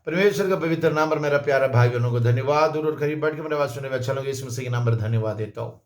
परमेश्वर का पवित्र नाम पर मेरा प्यारा भाई बहनों को धन्यवाद। दूर और करीब बैठ के मेरे बात सुनने में अच्छा लगे, इस मसीह के नाम पर धन्यवाद देता हूँ।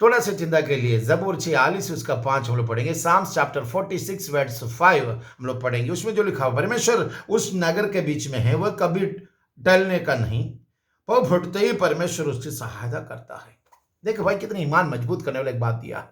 थोड़ा सा चिंता के लिए जबूर 46 उसका 5 हम लोग पढ़ेंगे। साम्स चैप्टर 46 वर्स 5 हम लोग पढ़ेंगे। उसमें जो लिखा हुआ, परमेश्वर उस नगर के बीच में है, वह कभी टलने का नहीं, वो फुटते ही परमेश्वर उसकी सहायता करता है। देखो भाई, कितनी ईमान मजबूत करने वाला एक बात दिया है।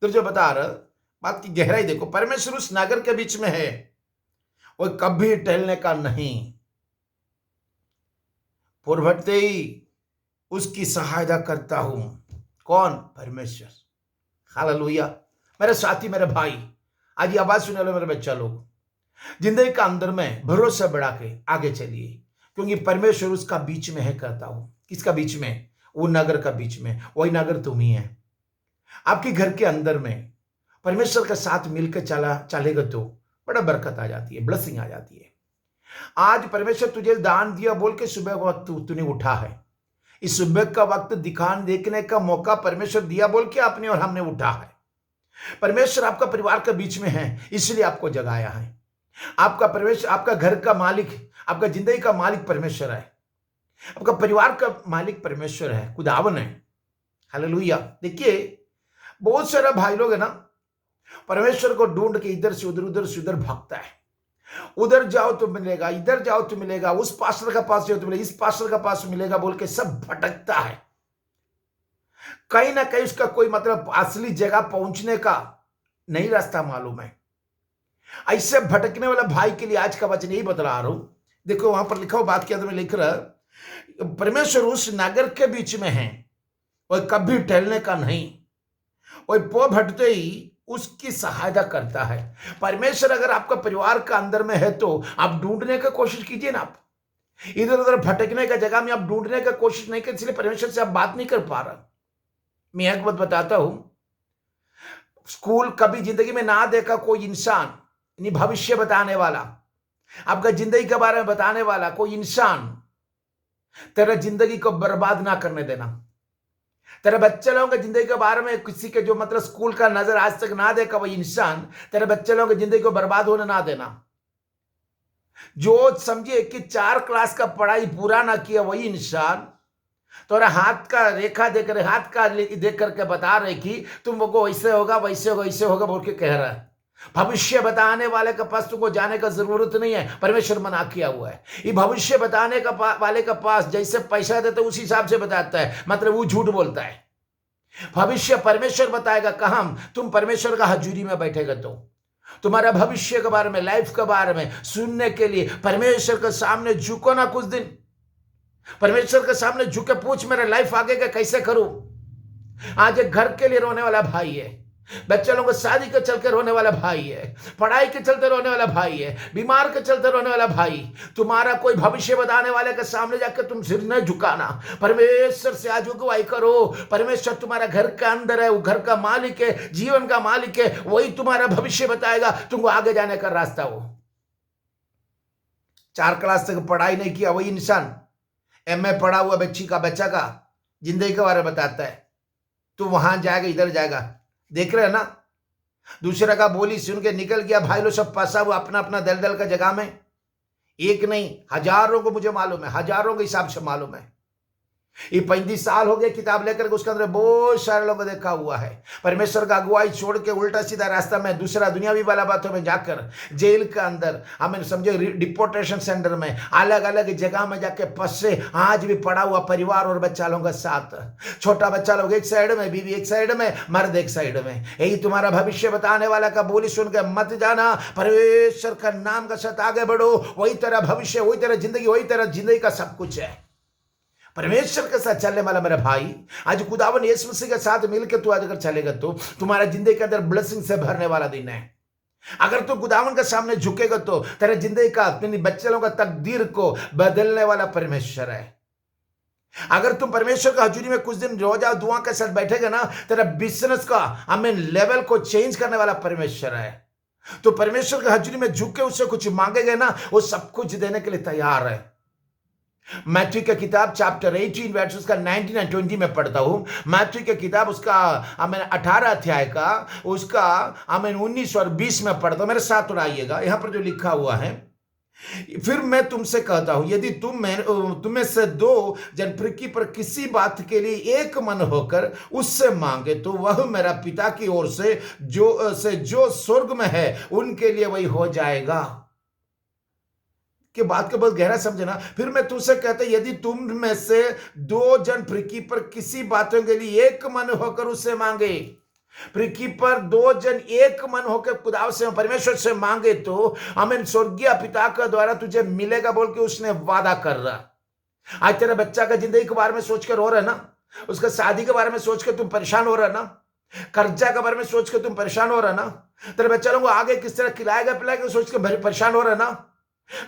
तो जो बता रहा, बात की गहराई देखो, परमेश्वर उस नगर के बीच में है, वो कभी टलने का नहीं, फुटते ही उसकी सहायता करता हूं। कौन? परमेश्वर। हालेलुया। मेरे साथी, मेरे भाई, आज ये आवाज सुनने वाले मेरे बच्चा लोग, जिंदगी का अंदर में भरोसा बढ़ा के आगे चलिए, क्योंकि परमेश्वर उसका बीच में है कहता हूं। किसका बीच में? वो नगर का बीच में। वही नगर तुम ही है। आपके घर के अंदर में परमेश्वर के साथ मिलकर चलेगा तो बड़ा बरकत आ जाती है, ब्लेसिंग आ जाती है। आज परमेश्वर तुझे दान दिया बोल के सुबह का वक्त तूने उठा है। इस सुबह का वक्त दिखान देखने का मौका परमेश्वर दिया बोल के आपने और हमने उठा है। परमेश्वर आपका परिवार के बीच में है, इसलिए आपको जगाया है। आपका परमेश्वर, आपका घर का मालिक, आपका जिंदगी का मालिक परमेश्वर है। आपका परिवार का मालिक परमेश्वर है, खुदावन है। हालेलुया। देखिए, बहुत सारा भाई लोग है ना, परमेश्वर को ढूंढ के इधर से उधर भागता है। उधर जाओ तो मिलेगा, इधर जाओ तो मिलेगा, उस पास्टर का पास जाओ तो मिलेगा, इस पास्टर का पास मिलेगा बोल के सब भटकता है। कहीं ना कहीं उसका कोई मतलब असली जगह पहुंचने का नहीं रास्ता मालूम है। ऐसे भटकने वाला भाई के लिए आज का वचन यही बतला रहा हूं। देखो वहां पर लिखा हुआ, बात के अंदर में लिख रहा, परमेश्वर उस नगर के बीच में है, वह कभी टलने का नहीं, वह पो भटते ही उसकी सहायता करता है। परमेश्वर अगर आपका परिवार का अंदर में है तो आप ढूंढने का कोशिश कीजिए ना। आप इधर उधर भटकने का जगह में आप ढूंढने का कोशिश नहीं कर, इसलिए परमेश्वर से आप बात नहीं कर पा रहा। मैं एक बात बताता हूं, स्कूल कभी जिंदगी में ना देखा कोई इंसान, यानी भविष्य बताने वाला, आपका जिंदगी के बारे में बताने वाला कोई इंसान तेरा जिंदगी को बर्बाद ना करने देना। तेरे बच्चे लोगों के जिंदगी के बारे में किसी के जो मतलब स्कूल का नजर आज तक ना देखा वही इंसान तेरे बच्चे लोगों की जिंदगी को बर्बाद होने ना देना। जो समझिए कि 4 क्लास का पढ़ाई पूरा ना किया वही इंसान तोरा हाथ का रेखा देख रहे, हाथ का देख करके बता रहे कि तुमको ऐसे होगा वैसे होगा ऐसे होगा बोल के कह रहा है। भविष्य बताने वाले के पास तुमको जाने का जरूरत नहीं है, परमेश्वर मना किया हुआ है। ये भविष्य बताने का वाले के पास जैसे पैसा देते उस हिसाब से बताता है, मतलब वो झूठ बोलता है। भविष्य परमेश्वर बताएगा। कहां? तुम परमेश्वर का हजूरी में बैठेगा तो तुम्हारा भविष्य के बारे में, लाइफ के बारे में सुनने के लिए परमेश्वर के सामने झुको ना। कुछ दिन परमेश्वर के सामने झुके पूछ, मेरा लाइफ आगे का कैसे करूं। आज एक घर के लिए रोने वाला भाई है, बच्चे लोगों को शादी के चलते रोने वाला भाई है, पढ़ाई के चलते रोने वाला भाई है, बीमार के चलते रोने वाला भाई। तुम्हारा कोई भविष्य बताने वाले के सामने जाकर तुम सिर न झुकाना, परमेश्वर से आज अगुवाई करो। परमेश्वर तुम्हारा घर के अंदर है, वो घर का मालिक है, जीवन का मालिक है, वही तुम्हारा भविष्य बताएगा, तुमको आगे जाने का रास्ता हो। 4 क्लास तक पढ़ाई नहीं किया वही इंसान MA पढ़ा हुआ बच्चा का जिंदगी के बारे में बताता है। तू वहां जाएगा, इधर जाएगा, देख रहे हैं ना। दूसरे का बोली सुन के निकल गया। भाई लोग सब फंसा हुआ अपना अपना दलदल का जगह में। एक नहीं, हजारों को मुझे मालूम है, हजारों के हिसाब से मालूम है। ये 35 साल हो गए किताब लेकर के, उसके अंदर बहुत सारे लोगों को देखा हुआ है। परमेश्वर का अगुवाई छोड़ के उल्टा सीधा रास्ता में दूसरा दुनियावी वाला बातों में जाकर जेल के अंदर, हमें समझो डिपोर्टेशन सेंटर में, अलग अलग जगह में जाके फंसे। आज भी पड़ा हुआ परिवार और बच्चा लोगों के साथ, छोटा बच्चा लोग एक साइड में, बीवी एक साइड में, मर्द एक साइड में। यही तुम्हारा भविष्य बताने वाला का बोली सुन के मत जाना। परमेश्वर का नाम का साथ आगे बढ़ो, वही तेरा भविष्य, वही तेरा जिंदगी, वही तेरा जिंदगी का सब कुछ है। परमेश्वर के साथ चलने वाला मेरा भाई, आज खुदावन यीशु मसीह के साथ मिलकर तू आज अगर चलेगा तो तुम्हारा जिंदगी के अंदर ब्लेसिंग से भरने वाला दिन है। अगर तू खुदावन के सामने झुकेगा तो तेरे जिंदगी का, अपने बच्चे लोगों का तकदीर को बदलने वाला परमेश्वर है। अगर तुम परमेश्वर का हजूरी में कुछ दिन रोजा दुआ के साथ बैठेगा ना, तेरा बिजनेस का लेवल को चेंज करने वाला परमेश्वर है। तो परमेश्वर के हजूरी में झुक के उससे कुछ मांगेगा ना, वो सब कुछ देने के लिए तैयार है। मैथ्यू की किताब चैप्टर 18 वर्स उसका 19 और 20 में पढ़ता हूं। मैथ्यू की किताब उसका 18 अध्याय का उसका 19 और 20 में पढ़ता हूं। मेरे साथ थोड़ा आइएगा। यहां पर जो लिखा हुआ है, फिर मैं तुमसे कहता हूं, यदि तुम्हें से दो जन पृथ्वी पर किसी बात के लिए एक मन होकर उससे मांगे तो वह मेरा पिता की ओर से जो स्वर्ग में है उनके लिए वही हो जाएगा। कि बात को बहुत गहरा समझना। फिर मैं तुमसे कहता, यदि तुम में से दो जन पृथ्वी पर किसी बातों के लिए एक मन होकर उससे मांगे, पृथ्वी पर दो जन एक मन होकर खुदा से परमेश्वर से मांगे तो हमें स्वर्गीय पिता के द्वारा तुझे मिलेगा बोल के उसने वादा कर रहा। आज तेरे बच्चा का जिंदगी के बारे में सोचकर रो रहा है ना, उसका शादी के बारे में सोचकर तुम परेशान हो रहा है ना, कर्जा के बारे में सोचकर तुम परेशान हो रहा है ना, तेरे बच्चा लोगों को आगे किस तरह खिलाएगा पिलाएगा सोच के परेशान हो रहा है ना,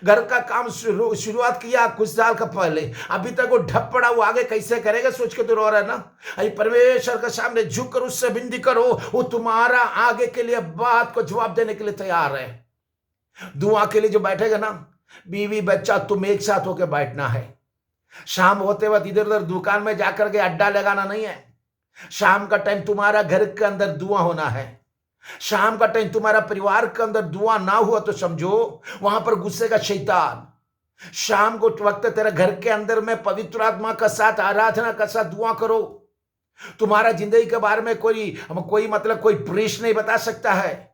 घर का काम शुरुआत किया कुछ साल का पहले, अभी तक वो ढप पड़ा, वो आगे कैसे करेगा सोच के तो रो रहा है ना। अरे परमेश्वर के सामने झुक कर उससे विनती करो, वो तुम्हारा आगे के लिए बात को जवाब देने के लिए तैयार है। दुआ के लिए जो बैठेगा ना, बीवी बच्चा तुम एक साथ होकर बैठना है। शाम होते वक्त इधर उधर दुकान में जाकर के अड्डा लगाना नहीं है। शाम का टाइम तुम्हारा घर के अंदर दुआ होना है। शाम का टाइम तुम्हारा परिवार के अंदर दुआ ना हुआ तो समझो वहां पर गुस्से का शैतान। शाम को वक्त तेरे घर के अंदर में पवित्र आत्मा का साथ आराधना का साथ दुआ करो। तुम्हारा जिंदगी के बारे में कोई मतलब कोई प्रीस्ट नहीं बता सकता है,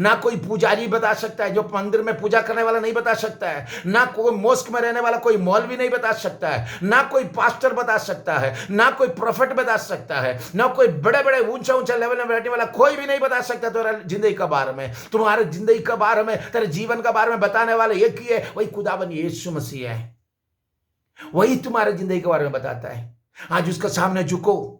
ना कोई पुजारी बता सकता है जो मंदिर में पूजा करने वाला नहीं बता सकता है, ना कोई मोस्क में रहने वाला कोई मौलवी नहीं बता सकता है, ना कोई पास्टर बता सकता है, ना कोई प्रोफेट बता सकता है, ना कोई बड़े बड़े ऊंचा ऊंचा लेवल में बैठने वाला कोई भी नहीं बता सकता तुम्हारे जिंदगी के बारे में। तुम्हारे जिंदगी के बारे में, तेरे जीवन के बारे में बताने वाले एक ही है, वही खुदावन यीशु मसीह है। वही तुम्हारे जिंदगी के बारे में बताता है। आज उसके सामने झुको।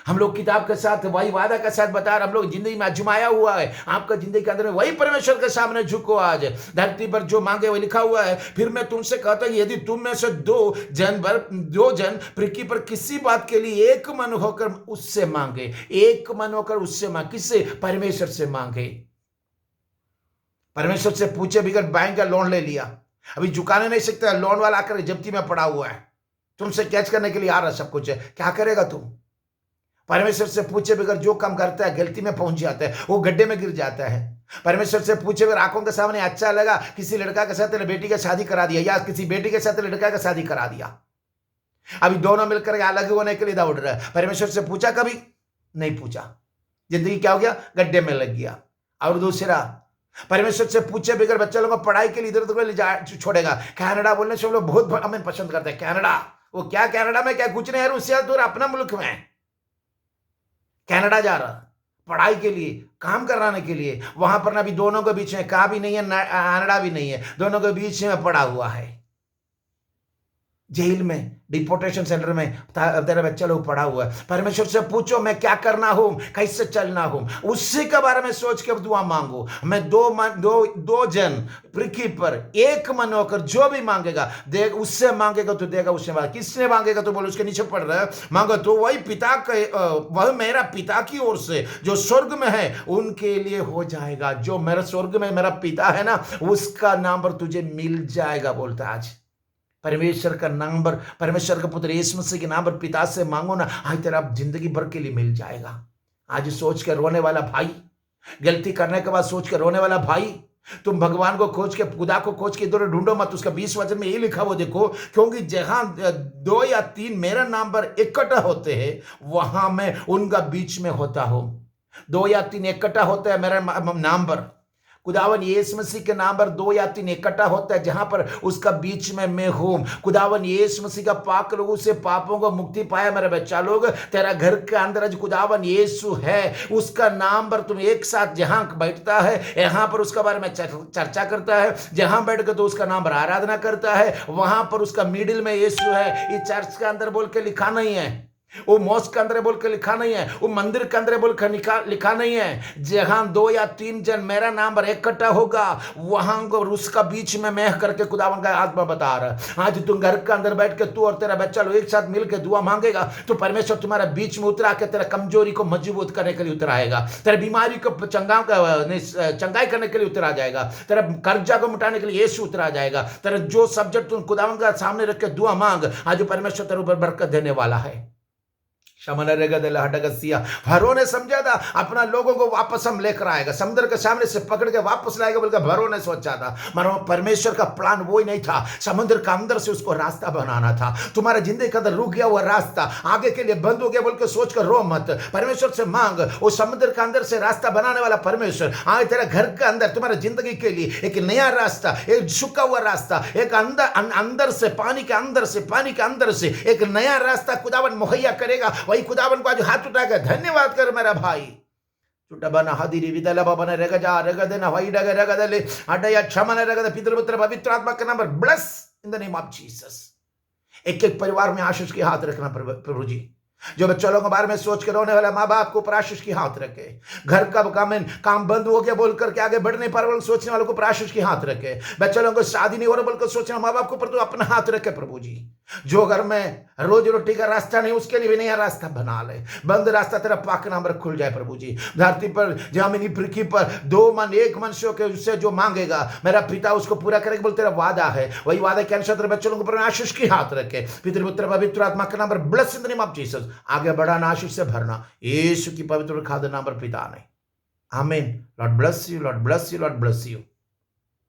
हम लोग किताब के साथ वही वादा के साथ बता रहे, हम लोग जिंदगी में आजमाया हुआ है। आपका जिंदगी के अंदर में वही परमेश्वर के सामने झुको। आज धरती पर जो मांगे वही लिखा हुआ है। फिर मैं तुमसे कहता हूं, यदि तुम में से दो जन पृथ्वी पर किसी बात के लिए एक मन होकर उससे मांगे, एक मन होकर उससे मांगे, किससे? परमेश्वर से मांगे। परमेश्वर से पूछे बगैर बैंक का लोन ले लिया, अभी चुकाने नहीं सकता, लोन वाला आकर जब्ती में पड़ा हुआ है, तुमसे कैच करने के लिए आ रहा सब कुछ है, क्या करेगा तुम? परमेश्वर से पूछे बगैर जो काम करता है गलती में पहुंच जाता है, वो गड्ढे में गिर जाता है। परमेश्वर से पूछे बगैर आंखों के सामने अच्छा लगा, किसी लड़का के साथ तेरे बेटी का शादी करा दिया, या किसी बेटी के साथ लड़का का शादी करा दिया, अभी दोनों मिलकर अलग होने के लिए दौड़ रहा है। परमेश्वर से पूछा? कभी नहीं पूछा। जिंदगी क्या हो गया? गड्ढे में लग गया। और दूसरा, परमेश्वर से पूछे बगैर बच्चे लोगों को पढ़ाई के लिए इधर उधर ले छोड़ेगा। कनाडा बोलने से हम लोग बहुत हमें पसंद करते हैं। कनाडा, वो क्या कनाडा में क्या कुछ नहीं है, उससे दूर अपना मुल्क में कनाडा जा रहा पढ़ाई के लिए, काम कराने के लिए। वहां पर ना भी दोनों के बीच में कहा भी नहीं है, कनाडा भी नहीं है, दोनों के बीच में पड़ा हुआ है। जेल में, डिपोर्टेशन सेंटर में तेरा बच्चा लोग पड़ा हुआ है। परमेश्वर से पूछो मैं क्या करना हूं, कैसे चलना हूं, उसी के बारे में सोच के दुआ मांगो। मैं दो जन पृथ्वी पर एक मन होकर जो भी मांगेगा देख, उससे मांगेगा तो देगा, उससे मांगेगा। किसने मांगेगा तो बोलो, उसके नीचे पड़ रहा है, मांगो तो वही पिता के, वह मेरा पिता की ओर से जो स्वर्ग में है उनके लिए हो जाएगा। जो मेरा स्वर्ग में मेरा पिता है ना, उसका नाम पर तुझे मिल जाएगा। बोलता आज परमेश्वर का नाम पर, परमेश्वर का पुत्र यीशु मसीह के नाम पर पिता से मांगो ना, आज तेरा जिंदगी भर के लिए मिल जाएगा। आज सोच कर रोने वाला भाई, गलती करने के बाद सोच कर रोने वाला भाई, तुम भगवान को खोज के, खुदा को खोज के इधर ढूंढो मत। उसका 20 वचन में यही लिखा वो देखो, क्योंकि जहां 2 या 3 मेरा नाम पर इकट्ठा होते हैं वहां मैं उनका बीच में होता हूं। 2 या 3 इकट्ठा होते हैं मेरा नाम पर, खुदावन यीशु मसीह के नाम पर 2 या 3 इकट्ठा होता है, जहां पर उसका बीच में मैं हूं। खुदावन यीशु मसीह का पाक लोगों से पापों को मुक्ति पाया मेरे बच्चा लोग। तेरा घर के अंदर आज खुदावन यीशु है, उसका नाम पर तुम एक साथ जहां बैठता है, यहां पर उसका बारे में चर्चा करता है, जहां बैठ कर तो उसका नाम पर आराधना करता है, वहां पर उसका मिडिल में यीशु है। ये चर्च के अंदर बोल के लिखा नहीं है, वो मॉस्क के अंदर बोल के लिखा नहीं है, वो मंदिर के अंदर बोल कर लिखा नहीं है। जहां 2 या 3 जन मेरा नाम पर इकट्ठा होगा वहां को उसका बीच में मैं करके खुदावन का आत्मा बता रहा है। आज तुम घर के अंदर बैठ के तू और तेरा बच्चा लोग एक साथ मिलकर दुआ मांगेगा तो परमेश्वर तुम्हारा बीच में उतरा के तेरा कमजोरी को मजबूत करने के लिए उतर आएगा, तेरा बीमारी को चंगाई करने के लिए उतर आ जाएगा, तेरा कर्जा को मिटाने के लिए यीशु उतर आ जाएगा। तेरा जो सब्जेक्ट तुम खुदावन का सामने रख के दुआ मांग, आज परमेश्वर तेरे ऊपर बरकत देने वाला है। फरो ने समझा था अपना लोगों को वापस हम लेकर आएगा, समुद्र के सामने से पकड़ के वापस लाएगा बोलकर फरो ने सोचा था। मगर परमेश्वर का प्लान वो ही नहीं था, समुद्र का अंदर से उसको रास्ता बनाना था। तुम्हारा जिंदगी का अंदर रुक गया हुआ रास्ता आगे के लिए बंद हो गया बोल के सोच कर रो मत, परमेश्वर से मांग। वो समुद्र के अंदर से रास्ता बनाने वाला परमेश्वर आज तेरा घर के अंदर तुम्हारे जिंदगी के लिए एक नया रास्ता, एक झुका हुआ रास्ता, एक अंदर से पानी के अंदर से एक नया रास्ता खुदावन मुहैया करेगा। वही खुदावन को आज हाथ उठाकर धन्यवाद कर मेरा भाई। चुटबना हदिरी विदला बाबा रगजा रगदना वही रगदले अडया क्षमन रगद पितृपुत्र पवित्र आत्मा का नाम पर bless in the name of Jesus. एक एक परिवार में आशीष के हाथ रखना प्रभु जी। जो बच्चों के बारे में सोच कर रोने वाला माँ बाप को ऊपर आशीष की हाथ रखे। घर का काम बंद हो गया बोल करके आगे बढ़ने पर सोचने वालों को ऊपर आशीष की हाथ रखे। बच्चों को शादी नहीं हो रहा बोलकर सोचने माँ बाप को ऊपर तो अपना हाथ रखे प्रभु जी। जो घर में रोज रोटी का रास्ता नहीं उसके लिए भी नया रास्ता बना ले। बंद रास्ता तेरा पाक नाम पर खुल जाए प्रभु जी। धरती पर जमीनी पृथ्वी पर दो मन एक मनुष्यों के उससे जो मांगेगा मेरा पिता उसको पूरा करेगा बोल तेरा वादा है। वही वादा के अनुसार तेरे बच्चों को ऊपर आशीष की हाथ रखे। पितृपुत्र पवित्र आत्मा के नाम पर bless in the name of Jesus. आगे बढ़ाना आशीष से भरना यीशु की पवित्र खाद नाम पर पिता ने आमीन। Lord bless you, Lord bless you, Lord bless you.